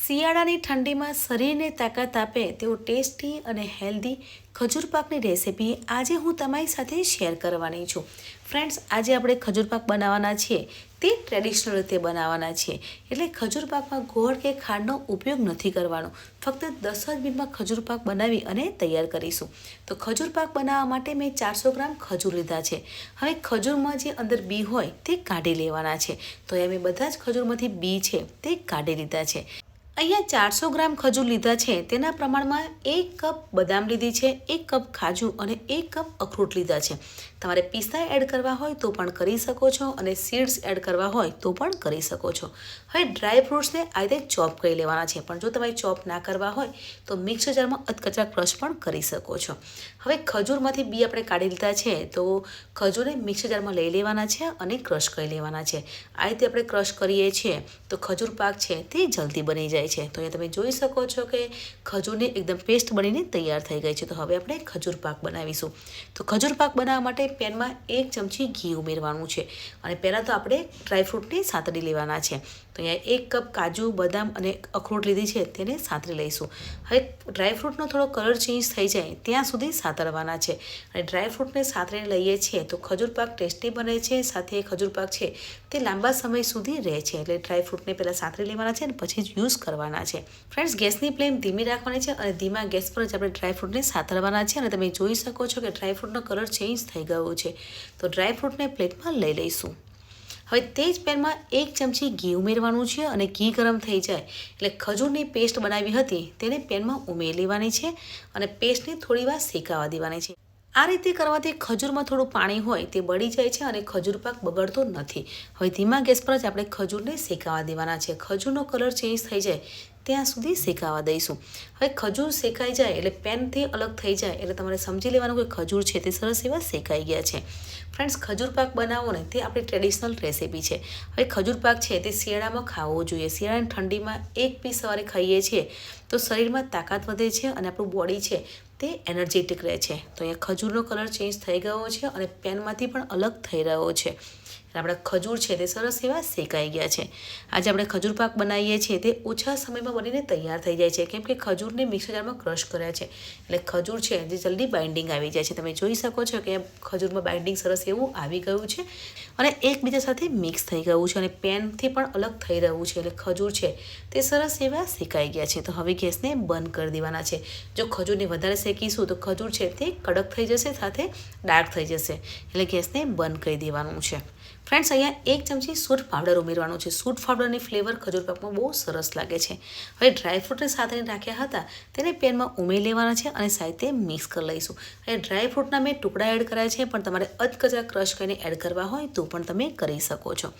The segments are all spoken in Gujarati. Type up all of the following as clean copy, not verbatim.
શિયાળાની ઠંડીમાં શરીરને તાકાત આપે તેવો ટેસ્ટી અને હેલ્ધી ખજૂર પાકની રેસિપી આજે હું તમારી સાથે શેર કરવાની છું. ફ્રેન્ડ્સ, આજે આપણે ખજૂર પાક બનાવવાના છીએ તે ટ્રેડિશનલ રીતે બનાવવાના છીએ. એટલે ખજૂર પાકમાં ગોળ કે ખાંડનો ઉપયોગ નથી કરવાનો. ફક્ત 10 જ મિનિટમાં ખજૂર પાક બનાવી અને તૈયાર કરીશું. તો ખજૂર પાક બનાવવા માટે મેં 400 ગ્રામ ખજૂર લીધા છે. હવે ખજૂરમાં જે અંદર બી હોય તે કાઢી લેવાના છે. તો અહીંયા મેં બધા જ ખજૂરમાંથી બી છે તે કાઢી લીધા છે. અહીંયા 400 ગ્રામ ખજૂર લીધા છે તેના પ્રમાણમાં 1 કપ બદામ લીધી છે, 1 કપ કાજુ અને 1 કપ અખરોટ લીધા છે. તમારે પિસ્તા એડ કરવા હોય તો પણ કરી શકો છો અને સીડ્સ એડ કરવા હોય તો પણ કરી શકો છો. હવે ડ્રાય ફ્રૂટ્સને આ રીતે ચોપ કરી લેવાના છે, પણ જો તમારે ચોપ ના કરવા હોય તો મિક્સર જારમાં અધકચરા ક્રશ પણ કરી શકો છો. હવે ખજૂરમાંથી બી આપણે કાઢી લીધા છે તો ખજૂરને મિક્સર જારમાં લઈ લેવાના છે અને ક્રશ કરી લેવાના છે. આ રીતે આપણે ક્રશ કરીએ છીએ તો ખજૂર પાક છે તે જલ્દી બની જાય છે. તો અહીંયા તમે જોઈ શકો છો કે ખજૂરની એકદમ પેસ્ટ બનીને તૈયાર થઈ ગઈ છે. તો હવે આપણે ખજૂર પાક બનાવીશું. તો ખજૂર પાક બનાવવા માટે પેનમાં 1 ચમચી ઘી ઉમેરવાનું છે અને પહેલાં તો આપણે ડ્રાયફ્રૂટને સાતળી લેવાના છે. તો અહીંયા 1 કપ કાજુ, બદામ અને અખરોટ લીધી છે તેને સાતળી લઈશું. હવે ડ્રાયફ્રૂટનો થોડો કલર ચેન્જ થઈ જાય ત્યાં સુધી સાતળવાના છે અને ડ્રાયફ્રૂટને સાતળીને લઈએ છીએ તો ખજૂર પાક ટેસ્ટી બને છે, સાથે ખજૂર પાક છે તે લાંબા સમય સુધી રહે છે. એટલે ડ્રાયફ્રૂટને પહેલાં સાતળી લેવાના છે અને પછી જ યુઝ કરવાના છે. ફ્રેન્ડ્સ, ગેસની ફ્લેમ ધીમી રાખવાની છે અને ધીમા ગેસ પર જ આપણે ડ્રાયફ્રૂટને સાતળવાના છે અને તમે જોઈ શકો છો કે ડ્રાયફ્રૂટનો કલર ચેન્જ થઈ ગયો છે. તો ડ્રાયફ્રૂટને પ્લેટમાં લઈ લઈશું. હવે તે જ પેનમાં 1 ચમચી ઘી ઉમેરવાનું છે અને ઘી ગરમ થઈ જાય એટલે ખજૂરની પેસ્ટ બનાવી હતી તેને પેનમાં ઉમેરી લેવાની છે અને પેસ્ટને થોડી વાર શેકાવા દેવાની છે. આ રીતે કરવાથી ખજૂરમાં થોડું પાણી હોય તે બળી જાય છે અને ખજૂર પાક બગડતો નથી. હવે ધીમા ગેસ પર જ આપણે ખજૂરને શેકાવા દેવાના છે. ખજૂરનો કલર ચેન્જ થઈ જાય ત્યાં સુધી શેકાવા દઈશું. હવે ખજૂર શેકાઈ જાય એટલે પેનથી અલગ થઈ જાય એટલે તમારે સમજી લેવાનું કે ખજૂર છે તે સરસ એવા શેકાઈ ગયા છે. ફ્રેન્ડ્સ, ખજૂર પાક બનાવો ને તે આપણી ટ્રેડિશનલ રેસિપી છે. હવે ખજૂર પાક છે તે શિયાળામાં ખાવો જોઈએ. શિયાળાની ઠંડીમાં 1 પીસ સવારે ખાઈએ છીએ તો શરીરમાં તાકાત વધે છે અને આપણું બોડી છે તે એનર્જેટિક રહે છે. તો અહીંયા ખજૂરનો કલર ચેન્જ થઈ ગયો છે અને પેનમાંથી પણ અલગ થઈ રહ્યો છે. આપણા ખજૂર છે તે સરસ એવા શેકાઈ ગયા છે. આજે આપણે ખજૂર પાક બનાવીએ છીએ તે ઓછા સમયમાં બનીને તૈયાર થઈ જાય છે કેમ કે ખજૂરને મિક્સર જારમાં ક્રશ કર્યા છે એટલે ખજૂર છે જે જલ્દી બાઇન્ડિંગ આવી જાય છે. તમે જોઈ શકો છો કે ખજૂરમાં બાઇન્ડિંગ સરસ એવું આવી ગયું છે અને એકબીજા સાથે મિક્સ થઈ ગયું છે અને પેનથી પણ અલગ થઈ રહ્યું છે એટલે ખજૂર છે તે સરસ એવા શેકાઈ ગયા છે. તો હવે ગેસને બંધ કરી દેવાના છે. જો ખજૂરને વધારે શેકીશું તો ખજૂર છે તે કડક થઈ જશે, સાથે ડાર્ક થઈ જશે એટલે ગેસને બંધ કરી દેવાનું છે. ફ્રેન્ડ્સ, અહીંયા 1 ચમચી સૂંઠ પાવડર ઉમેરવાનો છે. સૂંઠ પાવડરની ફ્લેવર ખજૂર પાકમાં બહુ સરસ લાગે છે. હવે ડ્રાયફ્રૂટને સાથે રાખ્યા હતા તેને પેનમાં ઉમેરી લેવાના છે અને સાથે મિક્સ કરી લઈશું. હવે ડ્રાયફ્રૂટના મેં ટુકડા એડ કર્યા છે, પણ તમારે અધકચરા ક્રશ કરીને એડ કરવા હોય તો પણ તમે કરી શકો છો.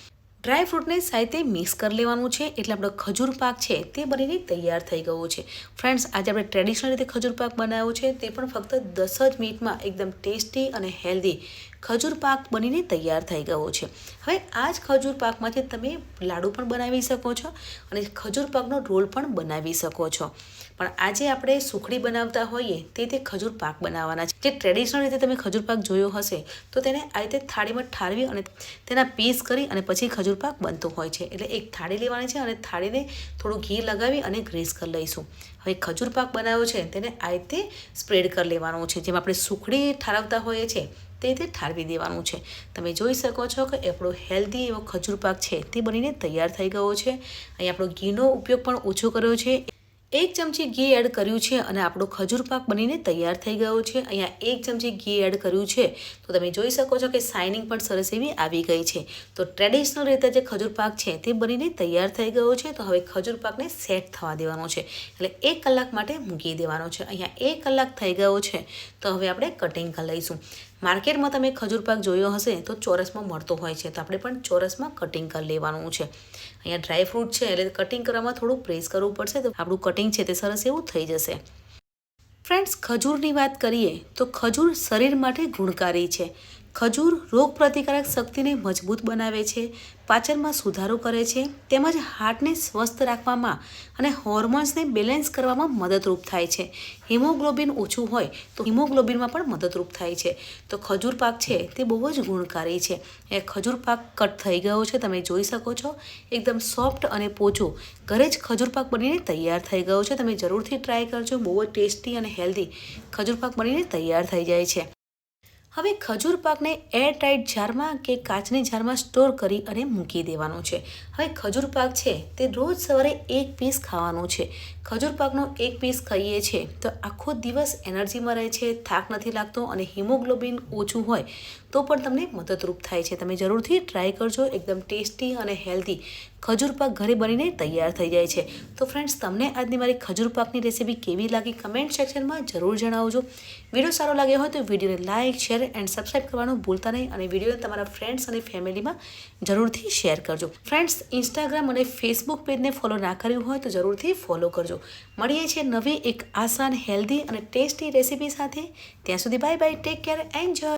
ડ્રાયફ્રૂટને સાથે મિક્સ કરી લેવાનું છે એટલે આપણો ખજૂર પાક છે તે બનીને તૈયાર થઈ ગયો છે. ફ્રેન્ડ્સ, આજે આપણે ટ્રેડિશનલ રીતે ખજૂર પાક બનાવ્યો છે તે પણ ફક્ત 10 જ મિનિટમાં એકદમ ટેસ્ટી અને હેલ્ધી ખજૂર પાક બનીને તૈયાર થઈ ગયો છે. હવે આ જ ખજૂર પાકમાંથી તમે લાડુ પણ બનાવી શકો છો અને ખજૂર પાકનો રોલ પણ બનાવી શકો છો. પણ આજે આપણે સુખડી બનાવતા હોઈએ તે ખજૂર પાક બનાવવાના છે. જે ટ્રેડિશનલ રીતે તમે ખજૂર પાક જોયો હશે તો તેને આ રીતે થાળીમાં ઠારવી અને તેના પીસ કરી અને પછી ખજૂર પાક બનતો હોય છે. એટલે એક થાળી લેવાની છે અને થાળીને થોડું ઘી લગાવી અને ગ્રીસ કરી લઈશું. હવે ખજૂર પાક બનાવ્યો છે તેને આ રીતે સ્પ્રેડ કરી લેવાનો છે. જેમ આપણે સુખડી ઠારવતા હોઈએ છીએ તે રીતે ઠારવી દેવાનું છે. તમે જોઈ શકો છો કે આપણો હેલ્ધી એવો ખજૂર પાક છે તે બનીને તૈયાર થઈ ગયો છે. અહીં આપણો ઘીનો ઉપયોગ પણ ઓછો કર્યો છે. 1 ચમચી ઘી એડ કર્યું છે અને આપણો ખજૂર પાક બનીને તૈયાર થઈ ગયો છે. અહીંયા 1 ચમચી ઘી એડ કર્યું છે તો તમે જોઈ શકો છો કે શાઇનિંગ પણ સરસ એવી આવી ગઈ છે. તો ટ્રેડિશનલ રીતે જે ખજૂર પાક છે તે બનીને તૈયાર થઈ ગયો છે. તો હવે ખજૂર પાકને સેટ થવા દેવાનો છે એટલે 1 કલાક માટે મૂકી દેવાનો છે. અહીંયા 1 કલાક થઈ ગયો છે તો હવે આપણે કટિંગ કરી લઈશું. માર્કેટમાં તમે ખજૂર પાક જોયો હશે તો ચોરસમાં મળતો હોય છે, તો આપણે પણ ચોરસમાં કટિંગ કરી લેવાનું છે. અહીંયા ડ્રાયફ્રૂટ છે એટલે કટિંગ કરવામાં થોડું પ્રેસ કરવું પડશે તો આપણું કટિંગ છે તે સરસ એવું થઈ જશે. ફ્રેન્ડ્સ, ખજૂરની વાત કરીએ તો ખજૂર શરીર માટે ગુણકારી છે. ખજૂર રોગ પ્રતિકારક શક્તિને મજબૂત બનાવે છે, પાચનમાં સુધારો કરે છે, તેમજ હાર્ટને સ્વસ્થ રાખવામાં અને હોર્મોન્સને બેલેન્સ કરવામાં મદદરૂપ થાય છે. હિમોગ્લોબિન ઓછું હોય તો હિમોગ્લોબિનમાં પણ મદદરૂપ થાય છે. તો ખજૂર પાક છે તે બહુ જ ગુણકારી છે. એ ખજૂર પાક કટ થઈ ગયો છે, તમે જોઈ શકો છો. એકદમ સોફ્ટ અને પોચો ઘરે જ ખજૂર પાક બનીને તૈયાર થઈ ગયો છે. તમે જરૂરથી ટ્રાય કરજો. બહુ જ ટેસ્ટી અને હેલ્ધી ખજૂર પાક બનીને તૈયાર થઈ જાય છે. હવે ખજૂર પાકને એરટાઇટ જારમાં કે કાચની જારમાં સ્ટોર કરી અને મૂકી દેવાનો છે. હવે ખજૂર પાક છે તે રોજ સવારે 1 પીસ ખાવાનું છે. ખજૂર પાકનો 1 પીસ ખાઈએ છીએ તો આખો દિવસ એનર્જીમાં રહે છે, થાક નથી લાગતો અને હિમોગ્લોબિન ઓછું હોય તો પણ તમને મદદરૂપ થાય છે. તમે જરૂરથી ટ્રાય કરજો. એકદમ ટેસ્ટી અને હેલ્ધી ખજૂર પાક ઘરે બનીને તૈયાર થઈ જાય છે. તો ફ્રેન્ડ્સ, તમને આજની મારી ખજૂર પાકની રેસીપી કેવી લાગી કમેન્ટ સેક્શનમાં જરૂર જણાવજો. વિડીયો સારો લાગ્યો હોય તો વિડીયોને લાઇક, શેર એન્ડ સબસ્ક્રાઈબ કરવાનું ભૂલતા નહીં અને વિડીયોને તમારા ફ્રેન્ડ્સ અને ફેમિલીમાં જરૂરથી શેર કરજો. ફ્રેન્ડ્સ, ઇન્સ્ટાગ્રામ અને ફેસબુક પેજને ફોલો ના કર્યું હોય તો જરૂરથી ફોલો કરજો. મળીએ છીએ નવી એક આસાન, હેલ્ધી અને ટેસ્ટી રેસીપી સાથે. ત્યાં સુધી bye bye, take care, enjoy.